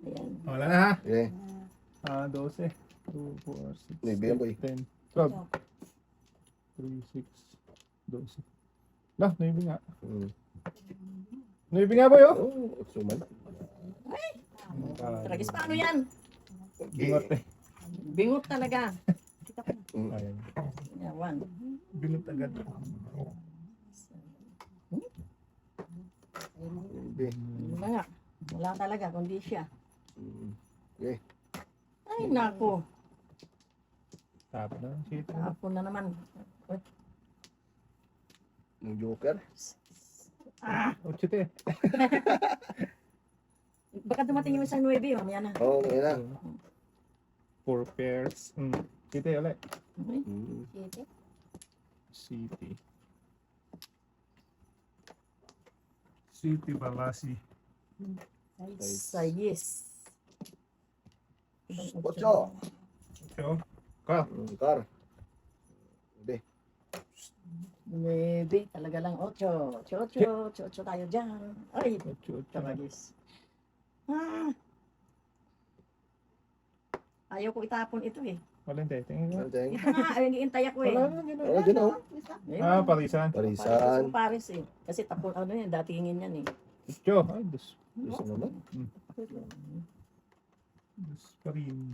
Ayan. Wala na ha? Okay. 12. 2, 4, 6, Bigyan ko 10, 12. 3, 6, 12. Lah, naibig nga. Naibig nga ba yun? Oh, suman. Tragis, paano yan? Bingot eh. Bingot talaga. Ayan. Yeah, 1. Bingot agad. Hindi. Wala nga. Wala talaga, kundi siya. Okay. Ay, nako. Tapos na. Shit. Tapon na naman. Yung joker. Ochite. Baka dumating yung isang 9, mamaya na. Oo, oh, na. 4 pairs. City ulit. Okay. City. City Balasi. Sayis. Ocho. So, ka. Car. Hindi. 9, talaga lang 8. 8 tayo dyan. Ay, tragis. Ayaw ko itapon ito eh. Walang tayo. Tingin nga. Anteng. Ay, nag-iintay ako eh. Wala na. Gano'n. Oh, dyan oh. Ah, Parisan. Parisan. Paris eh. Kasi tapon, ano yan, datingin yan eh. Ocho. Ay, dos. Gusto naman. Dos pa rin.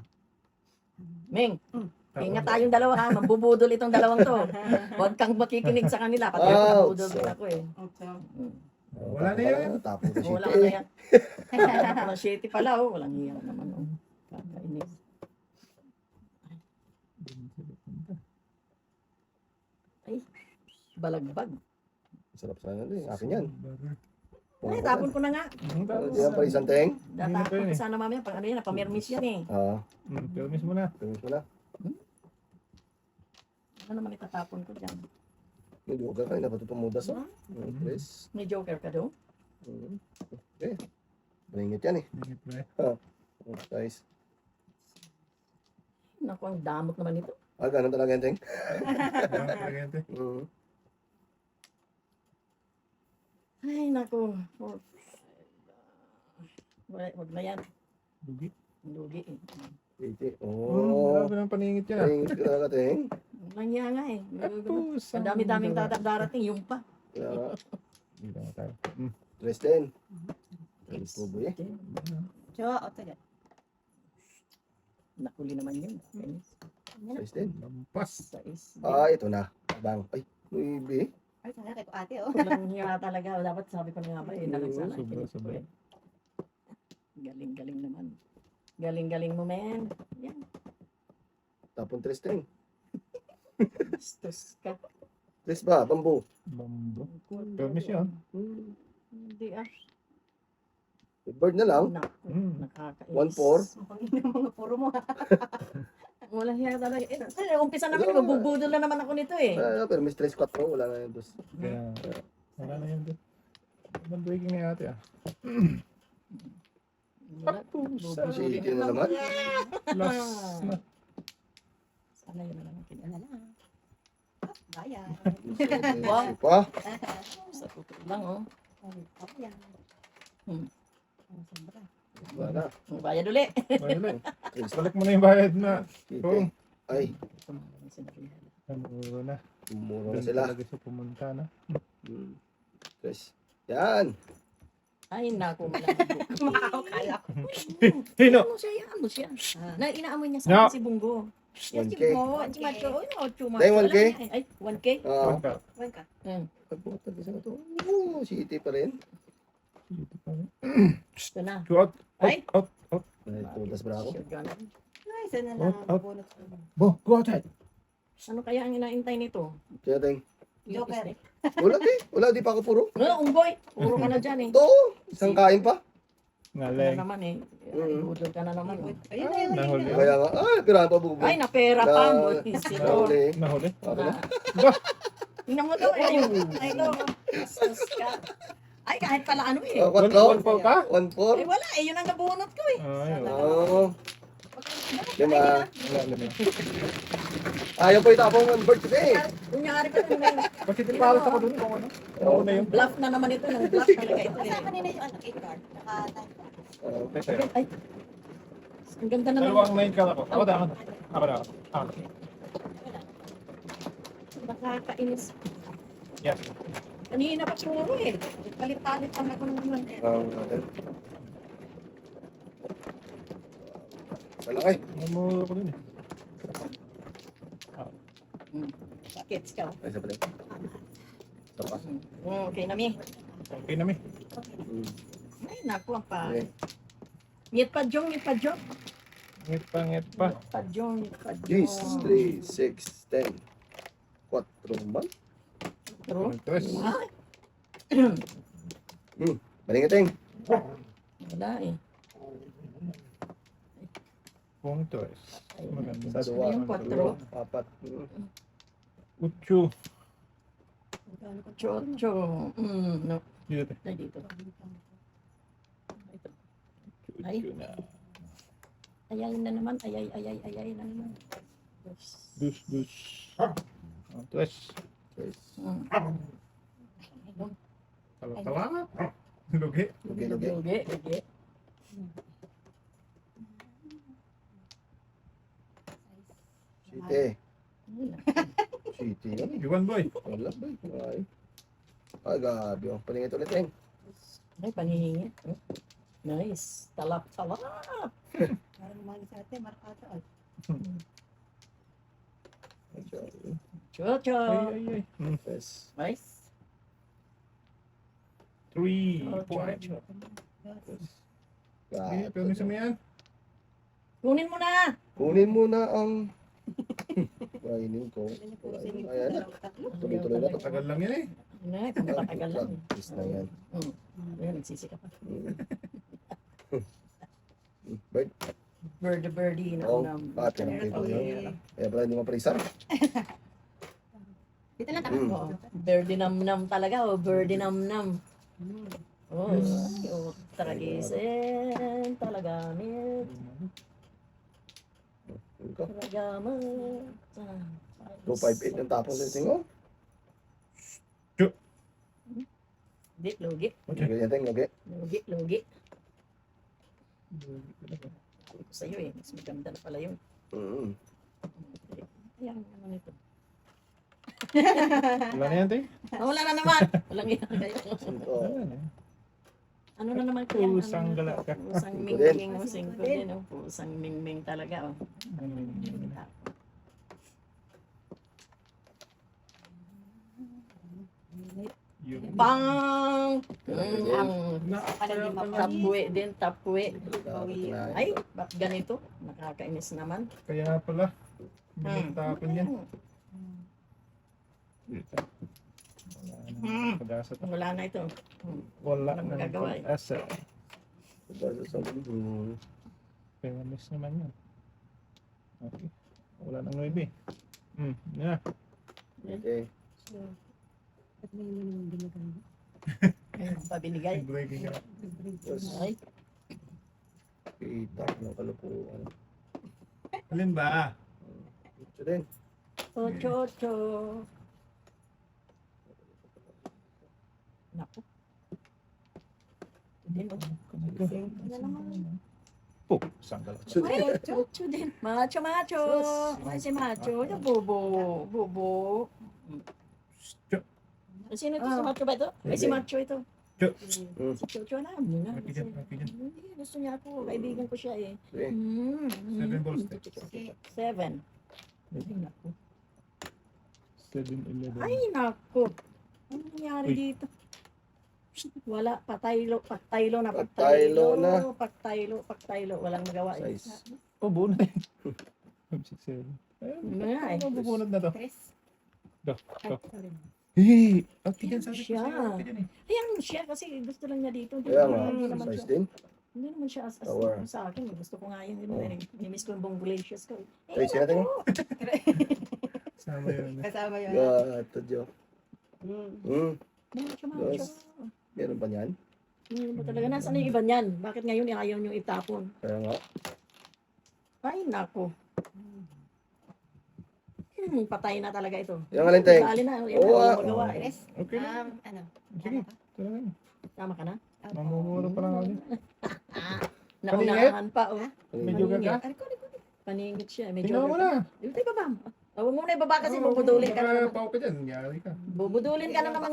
Ming, ingat tayong dalawa ha. Mambubudol itong dalawang to. Huwag kang makikinig sa kanila. Pati ako nabudol din ako eh. Wala na yan. Tapos na Wala siya. na yan. Walang 7 pala oh. Walang hiya naman oh. Kakainis. Ay, balagbag. Sarap sana rin. Akin yan. Ay, tapon ko na nga. Yan Parisan, Teng. Datapon ko sana mamaya. Pang ano yan, pamirmis yan eh. Ah, Permis mo na. tumis mo na. Ano naman itatapon ko dyan? Yung joker ka, napatutumudas oh. Please. May joker ka doon? Okay. Malingit yan eh. Dingit ba eh? Guys. Naku, ang damot naman ito. Ah, ganun talaga yan, Teng. Agente. Ay, naku. Wag na yan. Dugi. Lugi eh. Piti. Oh. Oh. Grabe ng paningit yan. Malingit ka talaga, Teng. Walang hiya nga eh. Tapos. Ang dami-daming darating, yung pa. Kaya, Dito na tayo. Dresden. Tres po ba eh? Nakuli naman yun. Dresden. Lampas. Sais. Ah, ito na. Abang. Ay, nuibi. Ay, sana kay ate, oh. Walang hiya talaga. Dapat sabi ko na nga ba eh. Nalagsana. Sobra. Galing-galing naman. Galing-galing mo, men. Yan. Tapon Dresden. Bastos ka. Tres ba? Bambu. Bambo. Permis yan. Hindi ah. Bird na lang. Naku, nakakainis. 1-4. Ang pangin ng mga puro mo. Walang hiya talaga. Umpisa namin, mabubudol na naman ako nito eh. Pero may stress 4. Wala na yung dos. Kaya, wala na yun. Ibang breaking na yata. Wala. City na naman. Last na. Sana yun na naman. Ano lang. Bayan. Wow. Pa. Sa tutok lang oh. Bayan. Sobra. Wala. Bayad uli. Bayad ulit. Balik mo na yung bayad na. City. Ay, Muro na. mura na Doon sila. talaga siya pumunta na. Tres. Yan. Ay, naku. Makakakala ko. Hino! Ano siya? Ano siya? Na inaamoy niya sa No. akin si Bungo. Yes, 1K. mo. Macho. Macho. Dahil 1K? Ay, 1K? Ah, Pagka. Kuwan ka. pagpunta din sa ito. Oo, City pa rin. Ito na. Out. Ay. Out. Ay, tulas bravo. Shotgun. Ay, sana lang. Out. Bonus ko. Bo, go outside. Ano kaya ang inaintay nito? Kaya Teng. Joker. Wala eh. Wala, di pa ako puro. Ano, unggoy? Puro ka na dyan eh. Ito. Isang kain pa. Ano Ngaleng. naman eh. Budol ka na naman. Oh. Ayun na yun. Nahuli. Kaya nga, pirahan pa bubo. Ay, napera pa. Na- Butis ito. Nahuli. Nahuli. Okay na. Tingnan mo to. Ay, ito. Bastos ka. Ay, kahit pala ano eh. Kwatro. 1-4 ka? 1-4. Ay, wala eh. Yun ang nabunot ko eh. Ay, Oo. Pagka Lima. Wala, alam mo. Ayaw pa itapong ang bird today. Kunyari pa rin Meng. Bakit di palos ako dun kung ano? Ako na yun. Bluff na naman ito. Yung bluff talaga ito. Kasama nila yung 8 card, saka 9 card. Tete. Ay. Ang ganda naman. Dalawang 9 ka ako. Ako na. Ako na. Ako. Nakakainis. Yes. Kanina pa siguro eh. Palit-palit pa ako naman. Malaki. Namura ko dun eh. Bakit ikaw? Ay, isa pala. Isa pa. Okay na mi. Okay na mi. Ay, naku ang pa. Okay. Ngit pa jong, ngit pa jong. Ngit pa, ngit pa. Ngit pa jong, ngit pa jong. Jeez, 3, 6, 10. 4 ba? True. Tres. Ah, Malingating. wala eh. Kung tres. Maganda. Sa dua. Yung 4. 4. Ucho. Chocho. No. Dito. Ay, dito. Ito. Ay. Ucho na. Ayay na naman. Ayay na naman. Dus, dus. Tres. Mm. Tala. Lugi. Lugi. Lugi. City. City. Iwan boy. Wala ba? Ay. Ay, gabi. Palingit ulit eh. Ay, paningin. Nice. Talap. Parang mga sa atin, markado. Ay, Chocho. Ay. Yes. Nice. 3 point. Okay, pero minsan mo yan. Kunin mo na. Kunin mo na ang... Kainin ko. Yan yung puro Ayan. sinig. Ayan. Tatlo. Tuloy-tuloy na to. Tagal lang yan eh. Ay, pagkatagal lang. Practice na yan. Ayan, nagsisika pa. Bird. Birdie na Oh, unang. pati ng table yun. Kaya pala hindi maprisa. Dito lang tayo. Oo. Birdie nam-nam talaga. Oh, birdie nam-nam. Oh, oh, tragisin. Talaga, mit. Talaga, mit. 258 yung tapos ng singo. Di, lugi. Lagi natin, lagi. Lugi. Sa'yo eh. Mas maganda na pala yun. Ayan, ano nito. Wala na yan, te? Wala na naman. Walang yan. Ito. Wala na. Ano na naman kaya? Pusang gala ka. Pusang mingming. Singko din. Oh. Pusang mingming talaga. Oh. Yung Bang! na Tapwe din, tapwe. Ay. Ay, ba't ganito? Nakakainis naman. kaya pala. Binatapon yan. Pag-asa to. Wala na ito. Wala Walang na magagawa eh. pag-asa. Hmm. Kaya miss naman yan. Okay. Wala nang 9. Yeah. Okay. At may naman ginagamit. Ayun, pabinigay. Breaking up. Ay, Kita ng kalupuan. Alin ba? Ito din. ocho. Naku. Din, oh. Ano naman? Oh, sanggal. Ay, ocho din. Macho. Ay, si Macho. Yung bubo. Sino ito? Si Macho ba ito? Ay, si Macho ito. Si Chocho na. Muna. Happy dyan. Hindi, gusto niya ako. Kaibigan ko siya eh. Okay. 7 balls. 7. Ay, naku. 7-11. Ay, naku. Ano nangyari dito? Wala, pataylo na. Pagtaylo. Walang magawa eh. Size. Oh, buo na yun. 5, 6, 7. Nga eh. Ano bubunod na to? Tres. Go. Ay, sorry. Hey! Ang tigan sa Siya. Ayan mo siya kasi gusto lang niya dito. Kaya nga, Hindi naman size siya. din. Hindi naman siya as Tower. sa akin. Gusto ko nga yun. Oh. Nimiss ko yung bongulacious ko. Size natin. Sama yun. Kasama yun. Gato, Jo. Macho. Dos. Meron pa niyan? Hindi mo talaga. Nasaan yung iba niyan? Bakit ngayon ayaw niyong itapon? Kaya nga. Ay, naku. Patay na talaga ito. Yung alin, Teng? Dali na. Yan Oo, na, ah. magawa eh. Yes. Okay na. Ano? Sige. Talaga yun. Tama ka na? Mamumuro pa lang ako din. Naunahan pa, oh. Medyo Paningit. gaga. Paningit siya. Medyo Tingnan mo na. Dito tayo baba. Huwag mo na ibaba kasi bubudulin ka na naman. Pao ka dyan. Yari ka. Bubudulin ka na naman.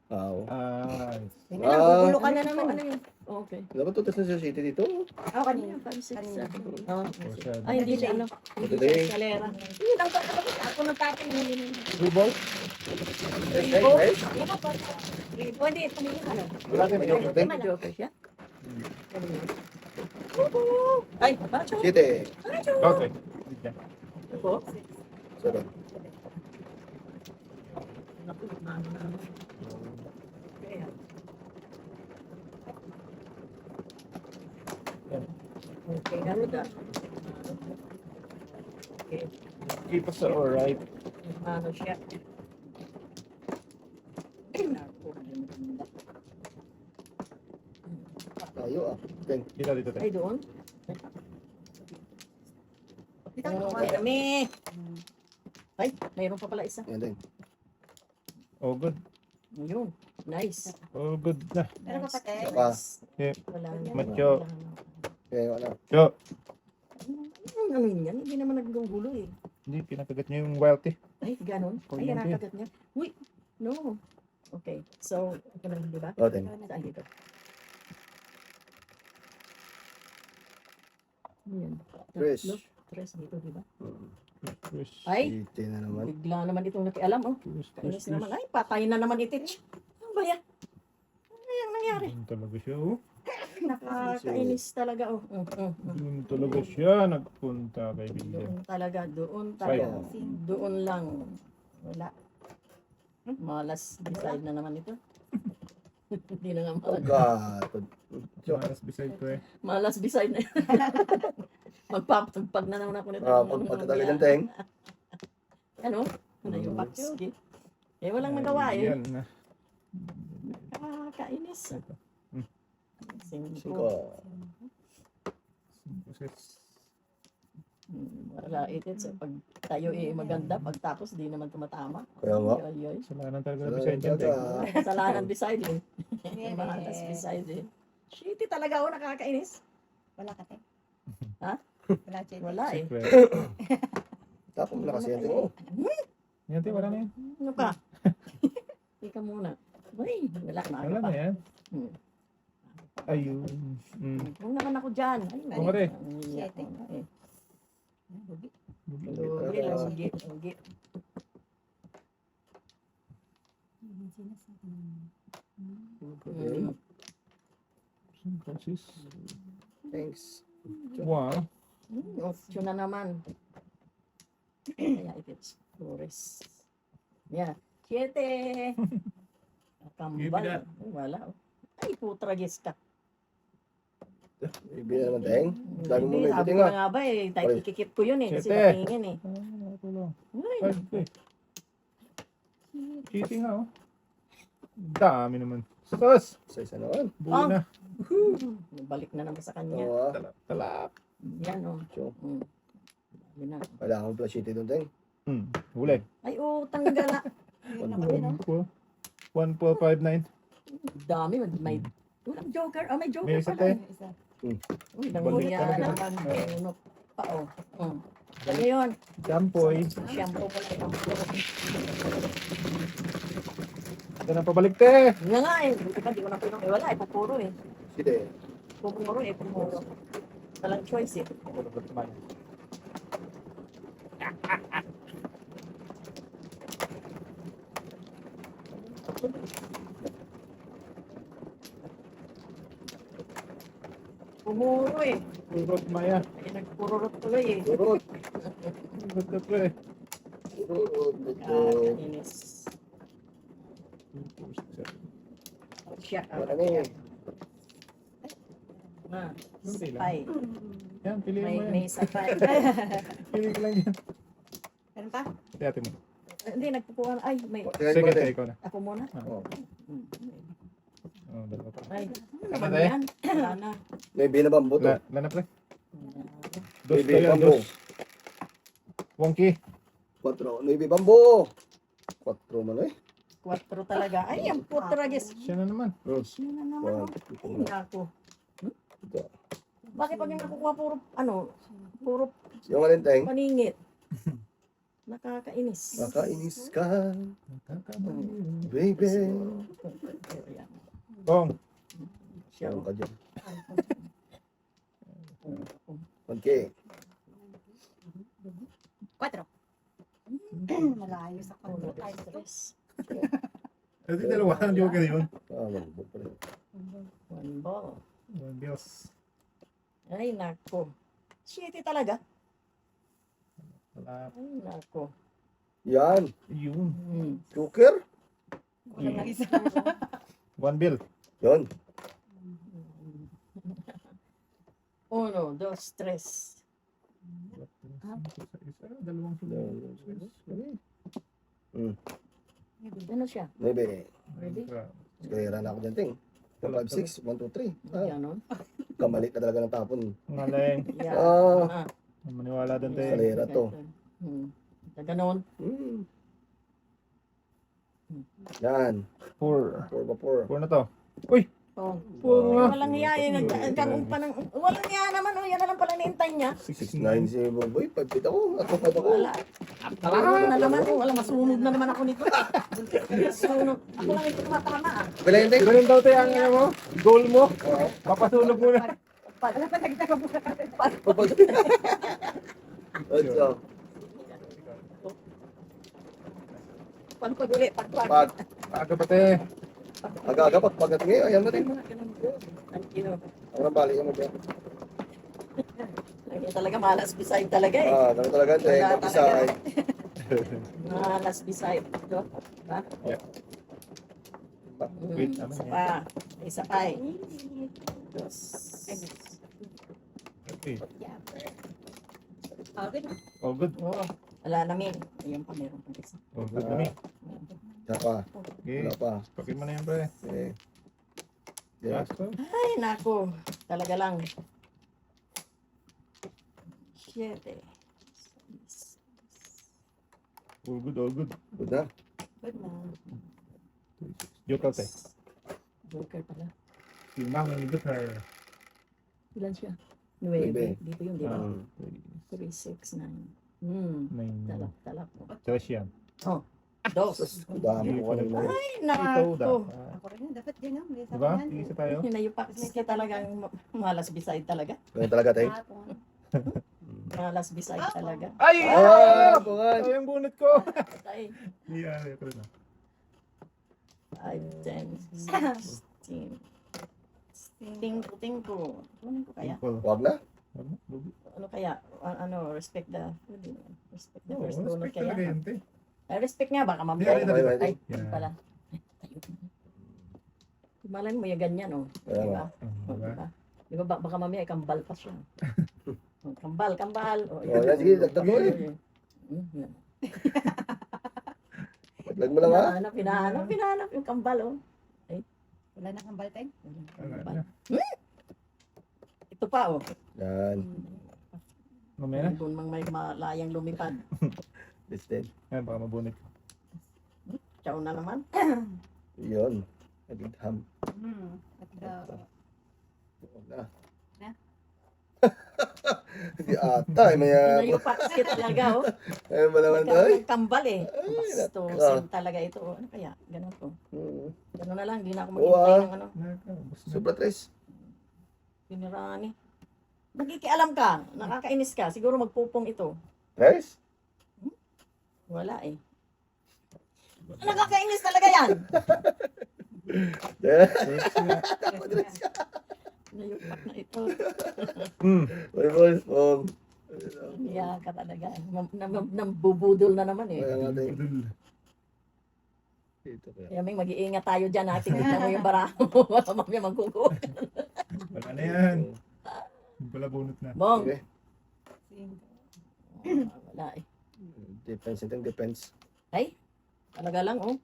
Wow. Ay. Tingnan na, bubulo ka na naman. Ano yun? Okay. Dapat tutas na sa city dito. Oh, kanina. 5, 6, 7. Oh. Masyado. Ay, hindi siya ano. Hindi Today. siya eskalera. Hindi lang pa. Ako nang tapin. Blue ball? Ribo? Ribo, hindi. Tumingin ano. Wala tayo, medyo Teng. May joker siya. Ay, macho. City. Macho. Okay. Ako? 7. Naku, mano na. Kaya. Okay, ganun ah. Okay, Keep us alright. ano siya. Naku. Tayo ah. Teng. Dito, dito, Ay, dito. doon? Dito Ay, kami. Ay, mayroon pa pala isa. Yan, Teng. Oh, good. Yun. Nice. Oh, good na. Meron pa pati? Pa. Yeah. Wala na. Macho. Okay, wala. Yo. Ano yan? Hindi naman naggugulo eh. Hindi, pinakagat niya yung wild tea. Ay, ganon. Oh, Ay, yan din. nakagat niya. Uy, no. Okay, so, ito na, di ba? Oh, Teng. Saan dito? Ayan. Tres. Tatlo. Tres dito, di ba? Twist. Ay, City na naman. bigla naman itong nakialam, oh. Twist, Kainis twist, naman. twist. Ay, patay na naman itich. Ano ba yan? Ano yung nangyari? Yun talaga siya, oh. Nakakainis talaga, oh. Yun talaga siya nagpunta, kaibigan. Doon talaga, doon Five. talaga. Doon lang. Wala. Malas decide na naman ito. Hindi na nga Oh, malas. God. Maras beside ko eh. Malas decide na. Magpapagpag na naman ako nito. Ah, pagkatagal yan, Teng. Ano? Ano yung bakski? Eh, walang magawa eh. Yan na. Nakakainis. Ito. 5. 5, 6. Wala itit. So, pag tayo eh maganda, pagtapos di naman tumatama. Kaya nga. Ay, ay. Kasalanan talaga na Wala beside yan, talaga. Teng. Kasalanan beside eh. Malas beside eh. Shitty talaga ako, nakakainis. Wala ka, te? Ha? Wala, Che. Wala eh. Secret. Tapos mo na kasi yan, Teng. Yan, Teng, wala na yan. Ano ka? Ika muna. Uy, wala na Wala pa. na yan. Hmm. Ayun. Huwag naman ako dyan. Ay, Kumare. ang iyak ko na eh. Bubi. Lugi lang, lugi, lugi. Okay. San Francis. Thanks. Wow. Option na naman. Kaya it's tourist. Yeah. 7. Give me that. Kambal. Ay, wala. Oh. Ay, putragis ka. Ibigay naman, Teng. Dami mo Hindi, may sabi dating ko ah. na nga ba eh. Dahil Ay. ikikip ko yun eh. Kasi Siyete. patingin eh. Ah, ito lang. Ay, 5, cheating nga, oh. Dami naman. Sus! Sa isa naman. Buo na. balik na naman sa kanya. Oo, ah. Talap. Yan oh. So, Dami na. kailangan mo pala city doon, Teng. Huli. Ay, oh, tanggal na. Yun ako, no? 1459. Dami. May walang joker. Oh, may joker May isa, pala. te. Isa. Uy, Balik nanguya talaga. naman. Ano pa oh. Ano yun? Jampoy. Shampoo pala ito. Ito na pabalik, te. Nga nga eh. Buti pa, di ko na pinong. Eh, wala eh. Pupuro eh. City. Pupuro eh. Pupuro. Walang choice eh. Pumuro eh. Urot Maya. Ay, nagpururot tuloy eh. Turot. Urot na to, eh. Turot. Ito. Kakainis. Siya. Wala na eh. Na. Hindi lang. Sapay. Yan, piliin May, mo yan. may sapay. Piliin ko lang yan. Meron pa? Dati mo. Hindi, nagpupuan. Ay, may. Tingnan Sige, mo, te, Teng. ikaw na. Ako muna. Oh. Oh, dalawa pa. Ay, ano Ano naman tayo? yan? Wala na. May binabambo to. Lana, pre. Wala na. Dos Nueve tayo, bambo. dos. Wonky. 4. Nueve bambo. 4 man eh. 4 talaga. Ay, ang putragis. Siya na naman. Siya na naman. Ay, nako. Ito. Bakit pag yung nakukuha puro, puro Yung Valentine. paningit? Nakakainis. Nakainis ka, Nakakabaliw. baby. Bong. Siya. Saan ka dyan? 1K. 4. Malayo sa Uno, kontra tayo. dos, tres. Ito dalawa ang joker yun. Malambot pa rin. 1 ball. One bills. Ay, nako. 7 talaga. Wala. Ay, nako. Yan. Yun. Joker. Wala na isa. One bill. Yan. 1, 2, 3. Dalawang Ano siya? 9. Ready? Kaya na ako dyan, ting. 5, 6, 1, 2, 3. Ganon. Kamalit na talaga ng tapon. Ngaleng. Yeah. Ah. Maniwala doon tayo. Salera to. Ganon. Yan. 4. 4 pa 4. 4 na to. Uy! Oh. Puro nga. Walang hiya eh. Nagkaroon pa ng... Walang hiya naman. Oh, yan na lang pala nintay niya. 6, 9, si Boy. 5 feet ako. Ako 5 ako. Wala. Parang na naman. Oh, wala, masunog na naman ako nito. Masunog. Ako lang ito tumatama ah. Pila yun, ting? Ganun daw tayo ang ano mo, goal mo. Papasunog mo na. Wala pa nagtaka mo. What's up? Pagpag ulit. Pagpag. Pag. Aga pa tayo. Aga-aga pagpagat ngayon. Ayan na rin. Thank you. Ang bali yung mga. Lagi talaga malas beside talaga eh. Kami talaga, ting. Wala Kapisa ay. Malas beside. Ito. Diba? Wait, Isa pa. Isa pa eh. Dos. Okay. Okay na. All good. Oo. Wala namin. Ayun pa, meron pa isa. All good kami. Siya pa. Okay. Wala pa. Pakit mo na yan, pre. Eh. Yeah. Last to. Ay, nako. Talaga lang. 7. All good, all good. Good na. Good na. Joker tayo. Joker pala. Si Mang ang good her. Ilan siya? Nuebe. 9. Dito yun, di ba? 3, 6, 9. Talap, talap. Tres yan. Dos. Ang dami ko kanina. Ay, Ito nako. dapat. Ako rin, dapat din ang may Diba? sabahan. Isa tayo. Hinayupak niya talagang malas beside talaga. Ganyan talaga, ting. Malas beside talaga. Ay! Ah, bungan. Ay, ang bunot ko. Ay, Yeah, ko rin. 5, 10, 16. Tingko. Ano ko kaya? Wag na. Ano kaya? Respect the Oh, first donor respect talaga kaya. yan, te. Respect nga, baka Yeah, mamaya. yeah, yeah. Ay, Yeah. pala. Malay mo, yung ganyan, oh. Kaya Di nga. ba? Oh, di ba? Baka mamaya, kambal pa siya. Oh, kambal. Oh, Oh, yan, sige, dagdag mo eh. Yan. Dagdag mo lang ha. Pinahanap yung kambal, oh. Wala na kang baltay. Wala na. Ito pa, oh. Yan. Mamaya na. Doon mang may malayang lumipad. Listed. Ayan, baka mabunot. Ciao na naman. Yun. Nagidham. At the... Wag na. Na? Hindi ata. May Hinayupak skit talaga, oh. Ayun ba naman to? Nagkaroon ng kambal, eh. Ay, Bastusin talaga ito, oh. Ano kaya? Ganun to. Ganun na lang, hindi na ako Oo, maghintay ah. ng ano. Nakakabos na. Super tres. Pinirani. Nakikialam ka, nakakainis ka, siguro magpupong ito. Tres? Wala eh. Nakakainis talaga yan. Nayupak na ito. May voice phone. Iya ka talaga. Nambubudol na naman eh. Kaya natin. Dito kaya. Kaya may mag-iingat tayo dyan. Tingnan mo yung baraho mo. Baka mamaya magkukuha. Wala na yan. Yung pala bunot na. Bong. Okay. Wala eh. Depends. Ito yung depends. Ay, talaga lang oh.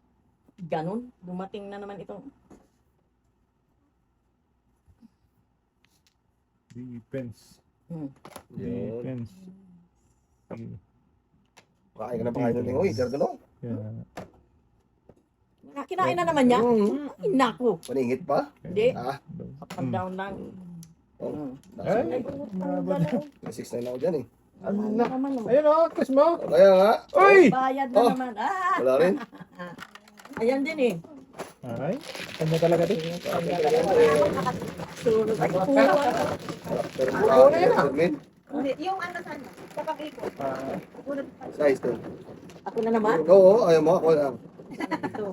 Ganun. Dumating na naman itong. Depends. Hmm. Yun. Defense. Okay. Pakain ka na pakain ng tingoy. Gardalo. Yeah. Kinain na naman niya. Mm. Ay, naku. Paningit pa. Hindi. Ah. Up and down lang. Oh. Hmm. Ay, Ay, utang mababa. dalaw. May 6 na ako dyan eh. Ano naman, oh. Ayun o, kiss mo. Kaya nga. Uy! Bayad na Oh. naman. Ah! Wala rin. Ayan din eh. Ay, kanya talaga din. Sunod. Ay, kuha. Pero Ano na yan? Min. Hindi, yung ano sana, sa pag-ikot. Size to. Ako na naman. Oo, ayaw mo. Ako lang. Ito.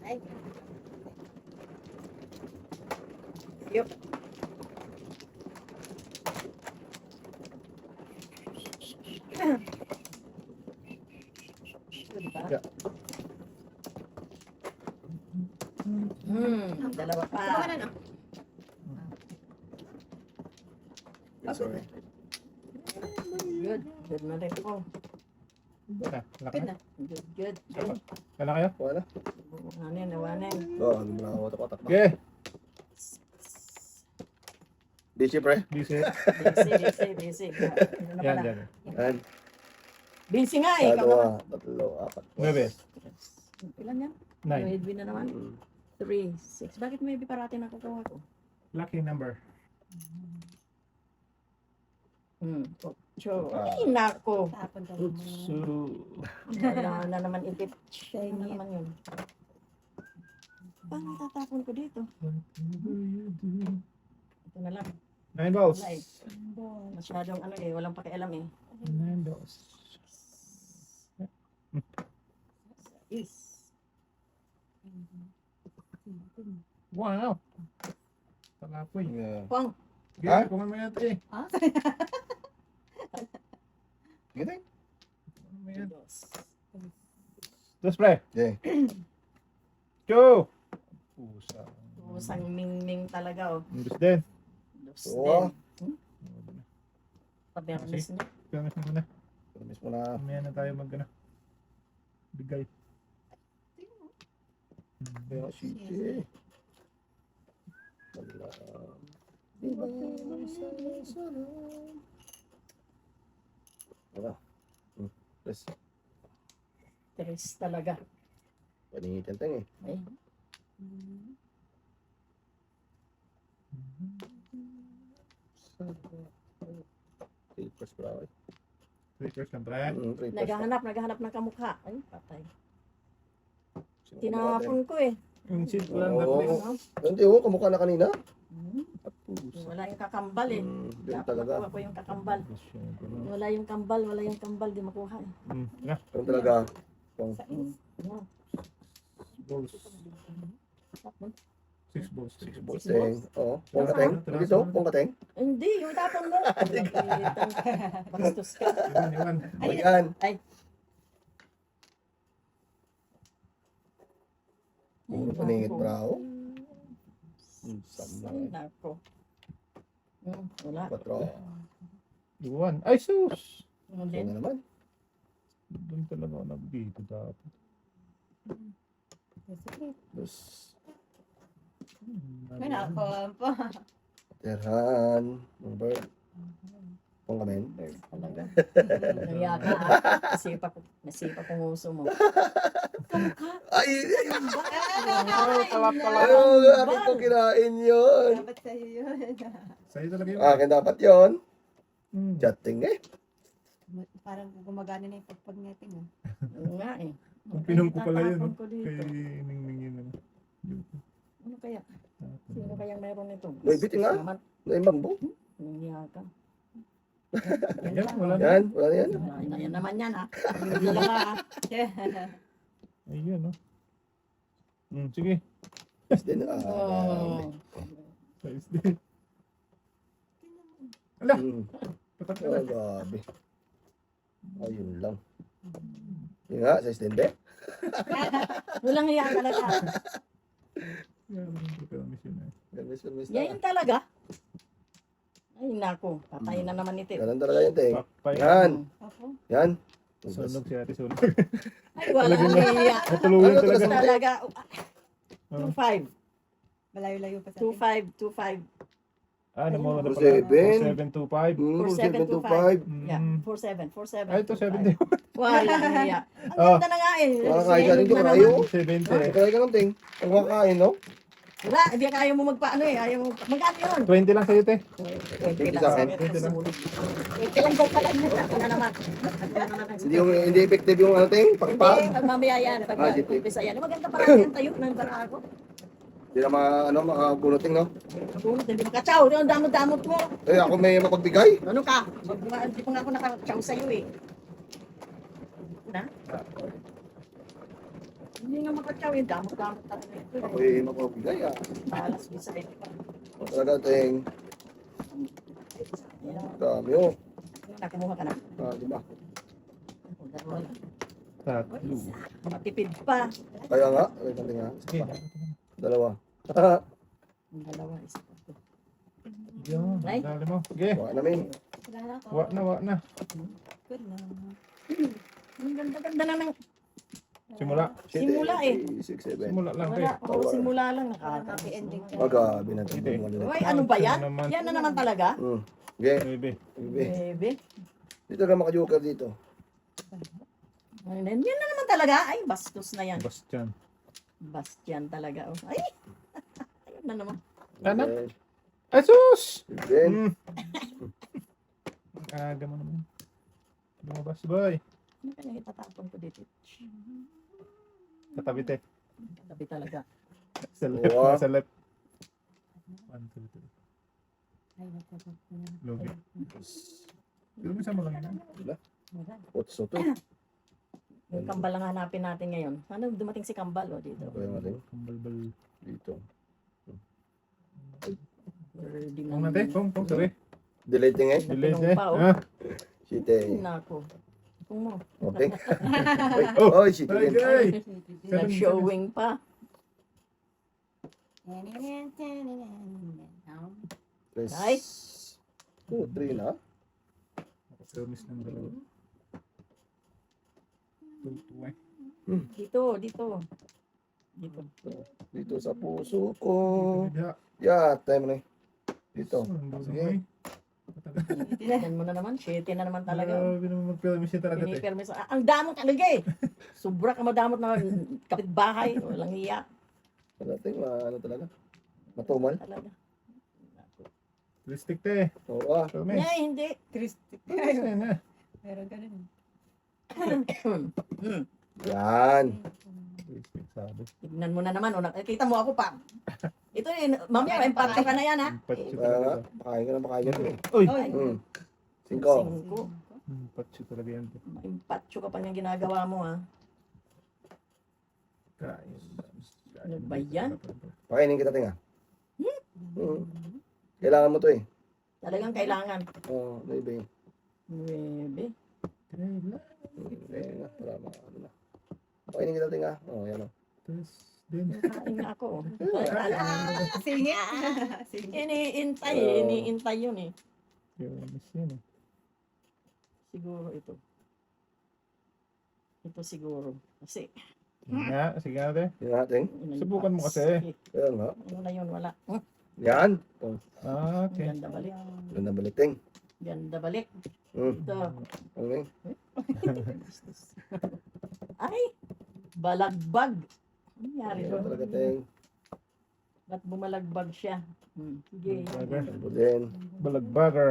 Ay, Yup. Diba? Yeah. Dalawa pa. baka na no? Sorry. Good. Good na rin po. Wala, wala ka Good na. na. Good, good. Wala kayo? Wala. Anin, nawanin. Oo, ano mo na ako tapak. Okay. Bichi pre. Busy. Busy. Ano na Yan, pala? yan. Yan. Busy nga eh. Ikaw Dalawa, naman. tatlo, apat. 9. Ilan yan? 9. Edwin na naman. 3, 6. Bakit may parati nakukuha ko? Lucky number. Ocho. Ay, nako. Tapon ka So, Wala na naman ipit. Shiny. Ano naman yun? Paano tatapon ko dito? Ito na lang. 9 balls. Wala eh. Masyadong ano eh. Walang pakialam eh. 9 balls. Is. Wow. Talapoy. Yeah. Pong. Okay, kumain mo yan, eh. Gitay. Kumain mo yan. Dos. Dos, pre. Yeah. Go! Pusa. Pusang ming-ming talaga oh. Dos din. Dos Oo. din. Pabernis na. Kamis mo muna. Promise mo na. Mamaya na tayo mag-ano. Bigay. Kaya sige. Wala. Diba? Wala. Press. Tres talaga. Paningit-teng eh. Ay. Press bra. 3% pre. Naghahanap ng kamukha. Ay, patay. Tinapon ko eh. Yung seat ko lang Oo. dati. Ano? Hindi oh, kamukha na kanina. Pusa. Wala yung kakambal eh. Ganun Dapat talaga. makuha ko yung kakambal. Wala yung kambal, di makuha eh. Na, Ganun talaga. Pong. Ano? balls. 6 balls. 6 balls teng. Oo. Pong kateng. Dito, pong kateng. Hindi, yung tapon mo. Bastos ka. Iwan. Ayan. Paningit bra oh. Sama. Ay, nako. Wala. 4. Iwan. Ay, sus! Ano Ano din? naman? Doon talaga ako nag-dito dapat. Dos. May nakakuha pa. Terhan. Number. Pong kamen. Bird talaga. Naya ka ha. Nasipa kong uso mo. Ay! Kalap. Ayaw, akin ko kinain yun. Dapat sa'yo yun. Sa'yo talaga yun. Akin dapat yun. Hmm. Chatting eh. Parang gumagana na yung pagpag-netting. Oo nga eh. Kung pinom ko pala yun, Tatapon no? ko dito. Kay Ningning yun. Ano. Ano kaya? Sino kayang meron nito? May bitin nga. Naman. Naimbang mo. Nanghiya ka. Yan, wala na. Yan, wala na yan. Yan naman yan ha. Hindi ka ha. Ayun, no? Sige. Din, Oh. Size din. Ala! Patak na. Grabe. Ayun lang. Yun nga, size din be. Walang hiya talaga. Yan, pagkakamis yun eh. Permis Yan na. talaga. Ay nako, patay na naman ito. Ganun talaga yun, Teng. Pakpay. Yan. Ako. Yan. Sunog si ate sunog. Ay, wala Talaga nang iya. Natuluyan Ano talaga. Talaga. Oh. 2-5. Malayo-layo pa sa 2-5. 2-5. Ano mo na 47. 725. 725. Yeah, Mm. 4-7. 4-7. Ay, ito 70. Wala nang iya. Ang Oh. ganda na nga eh. Wala kaya dyan, hindi Sinog na kayo. naman. 70. Kaya ka ng ting. Ang makain, no? Wala, hindi kaya mo magpaano eh. Ayaw mo. Magkano yun? 20 lang sa'yo, te. 20 lang. sa akin. 20 lang. 20 lang daw pala. Ako na naman. Hindi effective yung ano ting, Hindi, pagpag. pag mamaya yan. Pag Ah, sige. umpisa yan. Maganda pa rin tayo ng barako. Hindi na makapunuting, no? Tulad, hindi makachaw. Yung damot-damot mo. Eh, ako may mapagbigay. Ano ka? Hindi pa nga ako nakachaw sa'yo eh. Na? Hindi nga makachaw yung damot-damot talaga ito. Ako may mapagbigay, ah. Malas bisa eh. Talaga, ting. Yan. Dami, oh. Nakumuha ka na. Ah, di ba? Dalawa lang. Tatlo. Matipid pa. Kaya nga, wait natin nga. Sige. Dalawa. Ang dalawa, isa pa to. Yan. Ay. Dali mo. Sige. Wala namin. Wa na. Good na. Ang ganda-ganda na ng Simula. Simula, eh. 6, 7. Simula lang, te. wala. Oo, simula lang. Happy ending. Magabi na ito. Hindi. Uy, ano ba yan? Naman. Yan na naman talaga? Okay. Bebe. Bebe. Dito ka maka-joker dito. Yan na naman talaga. Ay, bastos na yan. Bastian. Bastian talaga. Oh. Ay, ayun na naman. Anak. Okay. Asus! Then, Aga mo naman. Lumabas, boy. Ano kaya itatapon ko dito? Katabi, te. Tabi talaga. Sa left. Wow. Sa left. 1, 2, 3. Ay, natapos ko na. Logi. Pero may sama lang yun. Wala. otso to. Yung kambal lang hanapin natin ngayon. Ano dumating si kambal o dito? Kaya natin. Kambalbal. Dito. Birdie Kung natin, kung, sorry. Deleting eh. Delete Natinong eh. pa, oh. Ah. Site. Nako. Kung mo. Okay. Oh. Oy, site din. Tagay! Nag-showing pa. Press. Ay. 2, 3 na. Service ng dalawa. 2, 2 eh. Dito, dito. Dito. Dito sa puso ko. Dito. Yeah, time na eh. Dito. Sige. Yan mo na naman. Shitty na naman talaga. Grabe naman mag-permis niya talaga, te. Pinipermis. Ang damot talaga eh. Sobra ka madamot na kapitbahay. Walang iya. Natin, ano talaga. Matumal. Talaga. Listik, te. Oo ah. Permis. Ay, hindi. Christy. Ayan na. Meron ganun. Yan. Listik, sabi. Tignan mo na naman. O, nakita mo ako pa. Ito eh. Mamaya, may empatyo ka na yan ha. Patso Kaya nga, talaga. pakain ka na pakain yan. Uy! Ay, 5. 5. Patso talaga yan, te. Empatyo ka pa niyang ginagawa mo ha. Kain. Ano ba yan? Pakainin kita, tinga. Kailangan mo to eh. Talagang kailangan. Oo, baby. Bebe. Kaya nga, para ano na. Pakainin kita, tinga. Oo, yan o. Tapos, din. Kain nga ako. Singit. Singit. Iniintay eh. Iniintay yun eh. Permis yan, eh. Siguro ito. Ito siguro. Kasi, Nga, sige nga, te. Yan natin. Subukan mo kasi. Kaya nga. Ano na yun? Wala. Yan. Oh, Ah, okay. Ganda balik. yun na baliting. Ganda balik. Hmm. Ito. Okay. Ay! Balagbag. Ano nangyari Yan doon? talaga, ting. Ba't bumalagbag siya? Sige. Bagger. Ito din. Balagbagger.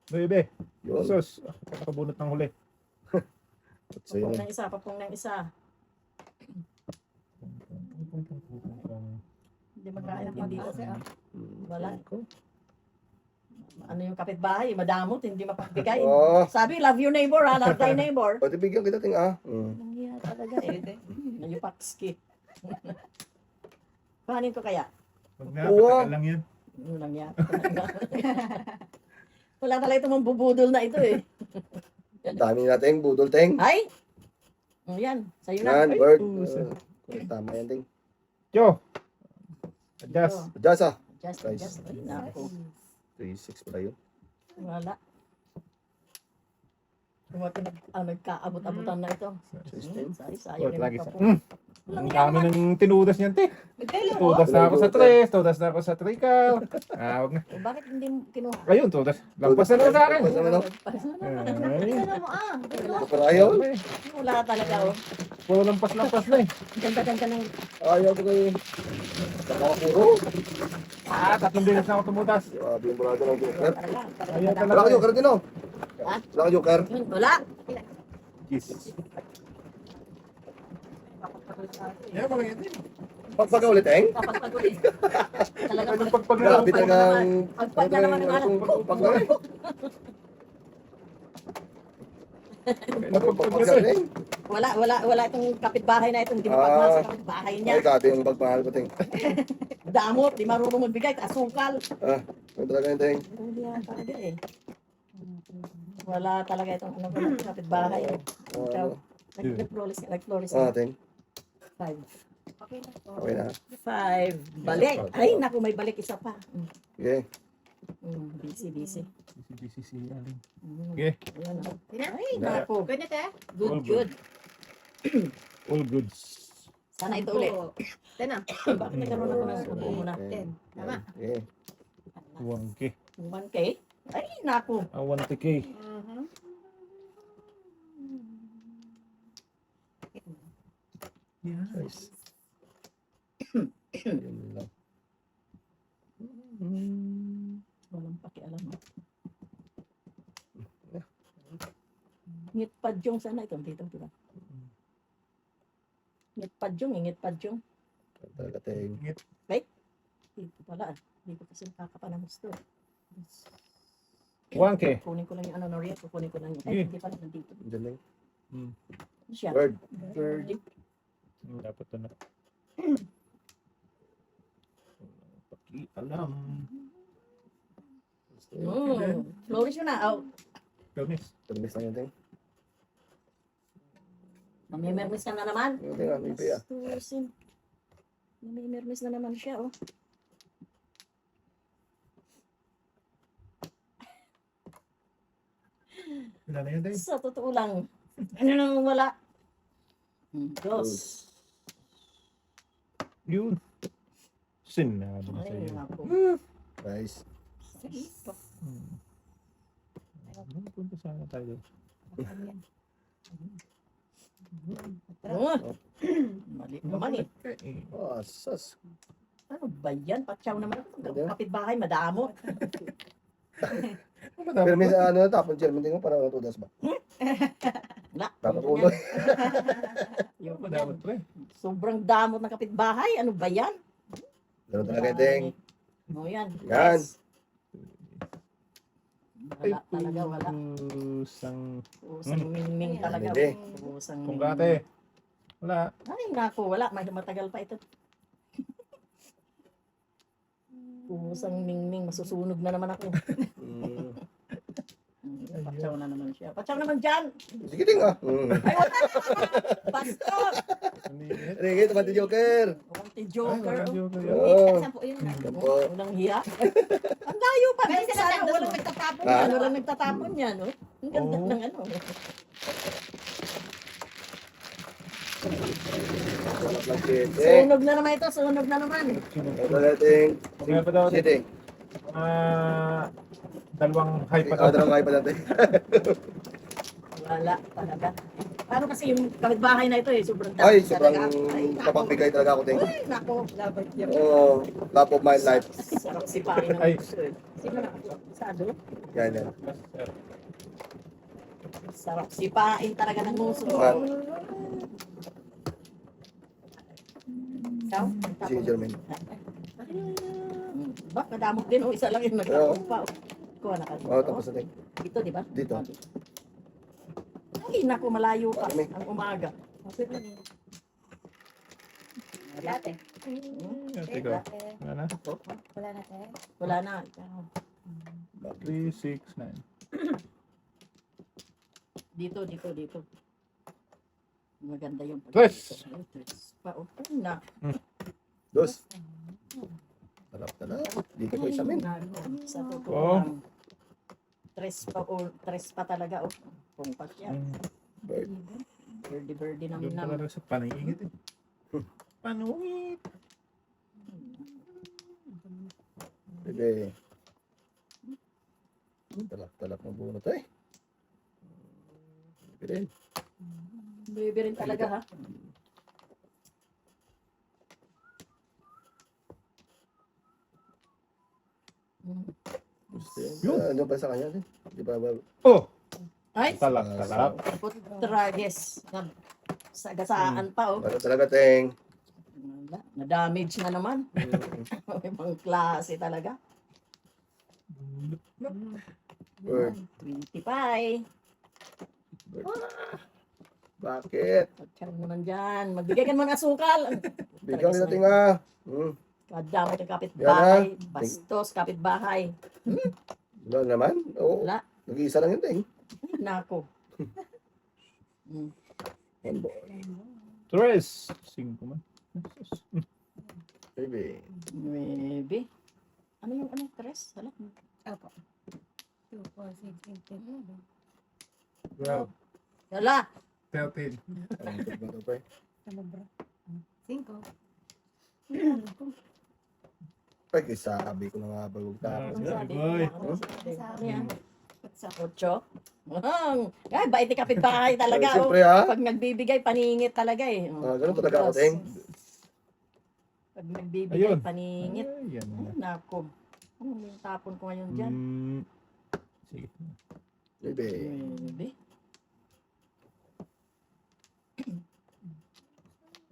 Bebe. Yun. Sus. Nakabunot ng huli. So, Papong yun. ng isa, papong ng isa. Hindi magkaintindi ko. Wala. Ano yung kapitbahay? Madamot, hindi mapagbigay. Oh. Sabi, love your neighbor ha, love thy neighbor. Pati bigyan kita, ting ah. Nangyari talaga eh. Nayupakski. Pahanin ko kaya? Wag na, Oo. patagal lang yan. Ano nangyari? Wala talaga itong bubudol na ito eh. Dami natin, budol, ting. Ay! Yan, sa'yo na. Yan, Ay, bird. pusa. Tama yan, ting. Yo! Adjust. Adjust ah. Just. Ay, naku. 3, 6 pala yun. Wala. Nagkaabot-abutan na ito. Sayang Oh, yung lagi sa... kapo. Ang dami ng tinudas niyan, te. Nagkailan mo? Tudas na ako sa tres, tudas na ako sa trical. Wag na. Eh, bakit hindi mo kinuha? Ayun, tudas. Lampas na sa akin. Lampas na naman. Ay, Ano mo Pero ayaw. Wala talaga oh. puro lampas-lampas na eh. Ganda-ganda ng Ayaw ko kayo. Nakakapuro. Tatlong beses na ako tumudas. Grabe yung brother ng Joker. talaga. Ayaw Wala talaga. ka Joker din oh. Ha? Wala ka Joker. Wala. Jesus. Yeah, mga yan. Pagpaka ulit, Eng. Kapag ulit. Talaga Ano pag pagpag Grabe talagang... pag na naman ng anak ko. Napagpag na eh. Wala itong kapitbahay na itong dinapagmahal sa kapitbahay niya. Ay, dati yung pagmahal ko, Teng. Damot, di marunong magbigay, asukal. Ano talaga yun, Teng? Hindi yan talaga eh. Wala talaga itong ano ko ng kapitbahay. Ikaw, nag-flores na. Teng. 5. Okay na po. Okay na. 5. Balik. Ay, naku, may balik isa pa. Okay. Busy. Busy. Mm. Okay. Ayan, oh. Tina? Ay, naku. Good na, te? All Good. All goods. Sana ito ulit. Tina? Bakit nagkaroon ako ng upo muna? 10. Tama. Okay. 1K. 1K? Ay, naku. 1K. Mhm. Nice. Yun lang. Walang pakialam. Ngit padyong sana ito. Dito, diba? Ngit padyong. Talaga, Teng. Dito pala. Dito kasi nakakapanamos to. 1K. Kunin ko lang yung ano, Noria. Kukunin ko lang yung... Sige. Ay, hindi pala nandito. Diyan lang. Ano siya? Bird. Birdie. Dapat ito na. Pakialam. Flourish mo na. Oh, Promise. Tumis lang yun, Teng. mamimermis ka na naman. Yung Teng, may piya. Tusin. Mamimermis na naman siya, oh. Wala na yan, Dave. Sa totoo lang. Ano nang wala? Dos. Yun. Sinabi na Ay, sa'yo. naku. Nice. Punta sana tayo. Oh. Mali naman eh. Oh, sus. Ano ba yan? Patsaw naman. Kapitbahay, madamo. Pero may tapon chairman din ko para tudas ba? Wala. Tapos ulo. Yung Madamot pre. sobrang damot ng kapitbahay. Ano ba yan? Ganun talaga, Teng. O yan. Yan. Yes. Wala talaga, wala. Usang Usang mingming talaga. Hindi. Usang kung mingming. kate. Wala. Ay, naku, wala. Matagal pa ito. Usang mingming. Masusunog na naman ako. Patsaw na naman siya. Patsaw naman dyan! Sige, Teng ah. Ay, wala! Pasto! Sige, tumati Joker. Wanti Joker. Oo. Sampo yun. Sampo. Walang hiya. Ang layo pa. Pwede Kasi sila sana tatlo. walang nagtatapon Ha? yan. Walang nagtatapon yan. Oh. Ang ganda Oo. ng ano. Teng. Sunog na naman ito. Sunog na naman. Wala, Teng. Kaya pa daw. Sige, Teng. Dalawang high pa daw. Dalawang kayo pa natin. Wala talaga. Paano kasi yung kapitbahay na ito eh. Sobrang dami Ay, sobrang talaga. Ay, nako. kapagbigay talaga ako, Teng. Ay, nako. Laban yan. Oh, love of my life. Sarap sipain ng Ay. gusto eh. Sino na? Sado? Yan, yan. Sarap sipain talaga ng nguso. Man. Ikaw? Sige, Jermaine. Ba, kadamot din. Oh, isa lang yung nagtapon pa. Oh. Kuha na ka. Oh, tapos na, Teng. Dito, di ba? Dito. Ay, naku, malayo pa. Kami. Ang umaga. Dati. Ito. Wala na. Wala na, te. Wala na. 3, 6, 9. Dito. Maganda yung Tres. Tres pa. Oh, ay, na. Dos. Sarap na. Dito ko isa min. Sa totoo Oh. lang. Tres pa talaga. Oh. Pumpas siya. Bird. Birdie Doon namin pala sa paningit eh. Panungit. Sige. Talak-talak ng bunot eh. Sige rin. Baby rin talaga ha. Gusto yun. Yun. Ano pa sa kanya din? Di ba? Oh! Ay, Talak. putrages. Sagasaan pa oh. Ano talaga, Teng? Wala, na-damage na naman. Ibang klase talaga. Bird. 25. Bakit? Pagka naman dyan. Magbigay ka naman ng asukal. Bigyan kita, Teng, ah. Kadamot yung kapitbahay. Yan, ha? Bastos, kapitbahay. Wala naman? Oo. Wala. Nag-iisa lang yun, Teng. Ay, nako. One boy. 3. 5 man. Baby. Maybe. Ano yung ano? Tres? Wala. Opo. 2, 4, 6, 8, 10, 11. Well, Wala. 13. Ang tignan to, pre. Tama ba? 5. Pre, sabi ko na nga ba, huwag tapos. Ano sabi? boy. Ano yan? Ocho? Ay, bait ni kapitbahay talaga. Oh. Siyempre, ha? Pag nagbibigay, paningit talaga eh. Oh. Ganun talaga ako, Teng. Pag nagbibigay, Ayun. paningit. Ayan na. Ay, nako. Ano yung tapon ko ngayon dyan? Sige. Baby. Maybe.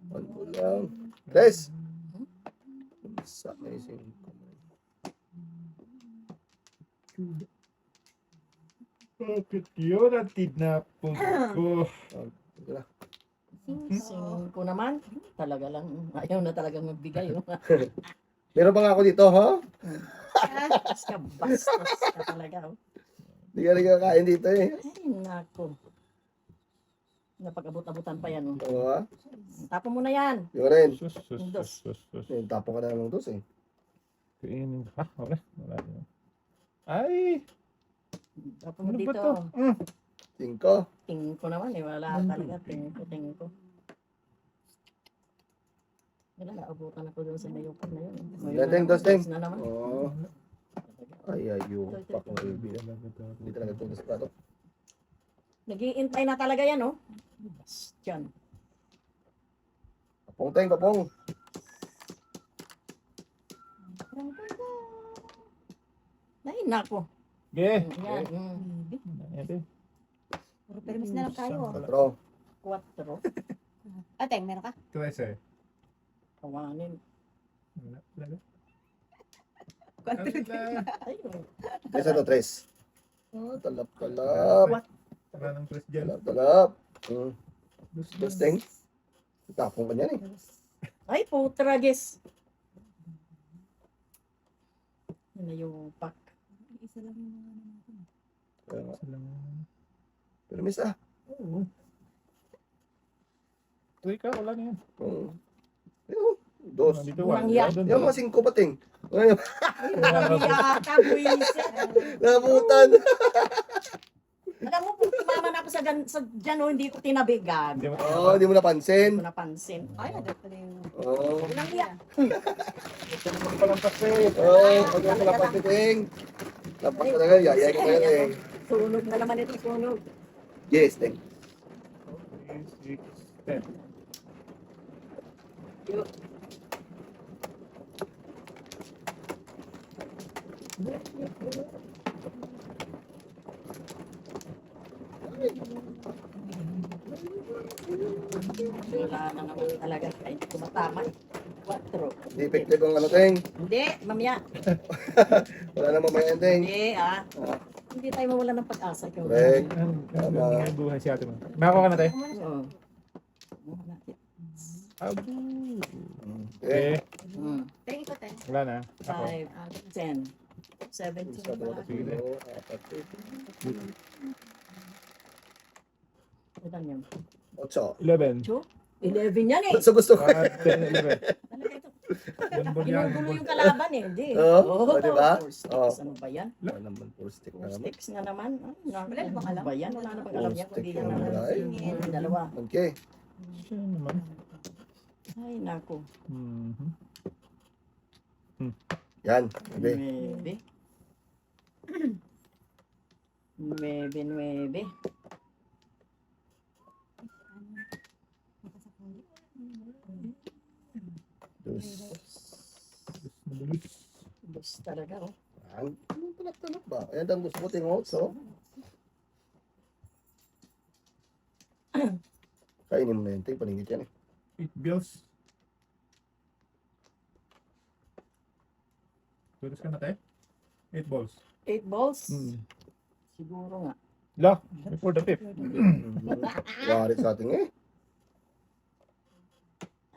One po lang. Tres. Sa amazing. Bakit yun ang tinapon ko? Wala. 5 naman. Talaga lang. Ayaw na talaga magbigay. Oh. Meron pa nga ako dito, ha? Bastos ka talaga. Oh. Hindi ka rin kakain dito, eh. Ay, nako. Napag-abot-abutan pa yan. Oh. Oo, ha? Tapon mo na yan. Yung rin. Sus. Tapon ka na lang dos, eh. Kainin. Ha? Wala. Wala. Ay! Tapon mo Ano ba dito. to? 5. Tingko naman eh. Wala talaga. Tingko. Wala, naabutan ako doon sa mayukap na yun. Yan, Teng, dos, Teng. Na naman. Oo. Ay, ayun. Pak ng baby. Hindi talaga ito sa plato. Nag-iintay na talaga yan, oh. Bastian. Papong, Teng, papong. Ay, nako. Okay. Yan. Ayan. Puro permis na lang tayo. 4. 4. Ate, meron ka? 13. Kawanin. Wala. Wala. 4. Ayun. Tres ano, 3. Oh, talap. Wala ng 3 dyan. Talap. Dos, Teng. Tapong ka niyan, eh. Ay, putra, guys. Yun na yung pack. Isa lang yung mga natin. Kaya nga. Salang- Pero miss, ah. Oo. Tuloy ka, wala na yan. Ayun. Dos. Dito, Walang wala. yak. Doon, Yung doon. mga 5 pa, Teng. Ayun, Yaka, buwisit. nabutan. Alam mo, kung tumama na ako sa dyan, oh, hindi ko tinabigag. Hindi mo- Oo, hindi mo Hindi napansin. ko napansin. Ay, agad pala yung... Oo. Walang yak. Palang pasay. Oo, pag ako lapat, Teng. Lapat ka talaga, yayay ka talaga, Teng. Sunog na naman ito, sunog. Yes, Teng. 6, 10. Yun. Wala na naman talaga. Ay, tumatama. 4. Defective ang ano, Teng. Hindi, mamaya. Wala na mamaya, Teng. Hindi, Hindi tayo mawala ng pag-asa. Correct. Ang buhay si ate mo. Nakakuha ka na tayo? Oo. Abu. Okay. Okay. Thank you, Ate. Wala na. Ako. 5, 10, 17. Sige. Ilan yun? 8. 11. 11 yan eh. So gusto ko. 10, 11. Talaga ito. Yan ba yan? Ginugulo yung kalaban eh. Hindi. Oo, di ba? Four sticks. Oo. Ano ba yan? Wala naman, four stick na Four naman. sticks na naman. Ay, naku, Wala na bang alam? ano ba yan? Wala na bang Four alam yan? Kundi stick yan na na wala eh. yung dalawa. Okay. Siya naman. Ay, naku. Mhm. Yan. Okay. Nuebe. Nuebe. Dos. Mabilis. Dos talaga, oh. Yan. Ano talak-talak ba? Ayan ang gusto ko tingot, so. Kainin mo na yun, Ting. Paningit yan eh. 8 bills. Tulis ka na tayo? 8 balls. 8 balls? Hmm. Siguro nga. La, before the fifth. Warit sa ating eh.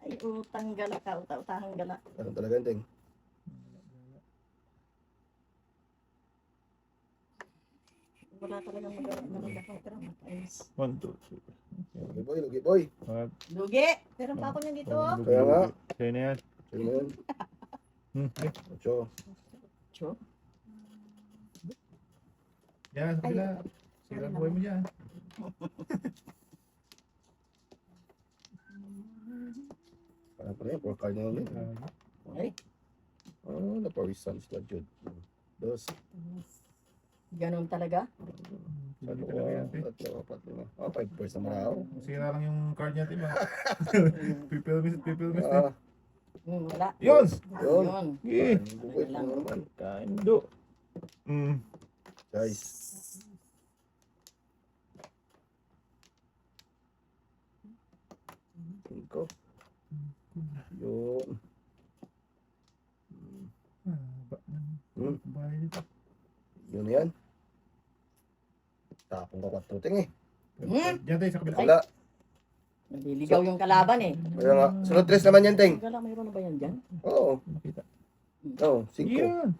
Ay, utang gala ka. Utang gala. Ano talaga yun, Ting? Wala talagang maganda ka. Pero matayos. 1, 2, 3. Lugi boy, lugi boy. Lugi! Meron pa ako niyan dito. Kaya nga. Kaya na yan. Sino mo yun? Okay. Ocho. Cho. Yan, sa kabila. Sira buhay mo dyan. Parang pala yun, 4 card na yun. Ay, Oh, napawisan sila, Jude. Dos. ganun talaga. Sabi talaga yan, te. Tatlo, apat, lima. Oh, 5 points na maraw. Sira lang yung card niya, diba? People miss, eh. Ah, Wala. Yun! yun. Yun. Eh, Bukit mo naman. kaindo. Guys. Cinco. Yun. Hmm. Bahay dito. Yun yan. Tapong ka 4 ting eh. Diyan tayo sa kabila. Wala. Naliligaw yung kalaban eh. Kaya nga. Sunod 3 naman yan, Ting. Gala, mayroon na ba yan dyan? Oo. Nakita. Oo, 5. Yan.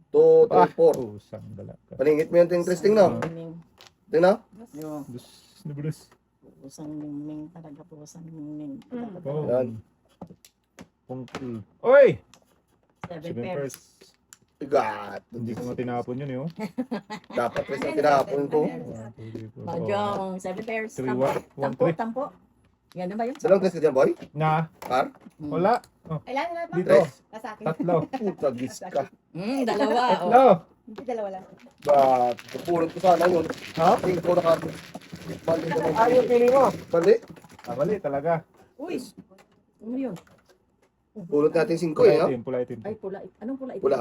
2, 3, 4. Pusang dala ka. Paningit mo yung Ting 3 ting, no? Ming. Ting na? Yung Dus, nabulus. pusang ming talaga, pusang ming. Oh. Yan. Pungkil. Oy! 7 7 pairs. pairs. Bigat. Hindi ko nga tinapon yun, eh, oh. Dapat 3 na tinapon ko. Mahjong 7 pairs. 3, Tampo. 1, Tampo, 3. tampo. Yan na ba yun? Dalawang 3 ka dyan, boy? Na, Par? wala. Kailan na ba? Dito. Nasa akin. Tatlo. Puta, gis ka. Dalawa. Oh. Tatlo. Hindi, dalawa lang. Ba't? Pupulot ko sana yun. Ha? 5 na ka. Bali na lang. Ayaw, pili mo. Bali. Mali talaga. Uy. Ano yun? Pulot natin 5 eh, no? Pula itim. Ay, pula. Anong pula ito? Pula.